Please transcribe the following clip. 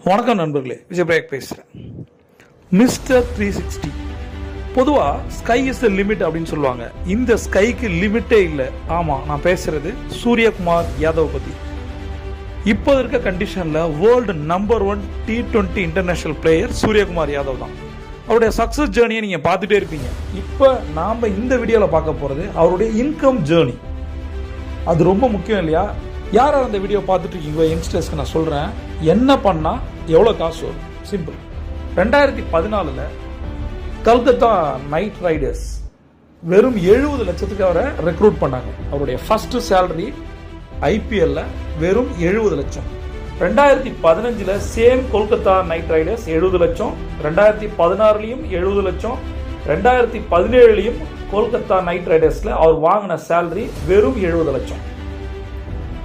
வணக்கம் நண்பர்களே, விஜயபிரேக் பேசுகிறேன். மிஸ்டர் 360 பொதுவாக ஸ்கை இஸ் த லிமிட் அப்படின்னு சொல்லுவாங்க. இந்த ஸ்கைக்கு லிமிட்டே இல்லை. ஆமாம், நான் பேசுகிறது சூரியகுமார் யாதவ் பற்றி. இப்போ இருக்க கண்டிஷனில் world number 1 T20 international player Suryakumar Yadav தான். அவருடைய சக்ஸஸ் ஜேர்னியை நீங்கள் பார்த்துட்டே இருப்பீங்க. இப்போ நாம் இந்த வீடியோவில் பார்க்க போகிறது அவருடைய இன்கம் ஜேர்னி. அது ரொம்ப முக்கியம் இல்லையா? யார் அந்த வீடியோ பார்த்துட்டு இருக்கீங்களோ யங்ஸ்டர்ஸ்க்கு நான் சொல்கிறேன், என்ன பண்ணால் எவ்வளோ காசு வரும். சிம்பிள். 2014 கல்கத்தா நைட் ரைடர்ஸ் வெறும் 70 லட்சத்துக்கு அவரை ரெக்ரூட் பண்ணாங்க. அவருடைய ஃபர்ஸ்ட் சேலரி ஐபிஎல்ல வெறும் 70 லட்சம். 2015 சேம் கொல்கத்தா நைட் ரைடர்ஸ் 70 லட்சம். 2016 70 லட்சம். 2017 கொல்கத்தா நைட் ரைடர்ஸ்ல அவர் வாங்கின சேலரி வெறும் 70 லட்சம்.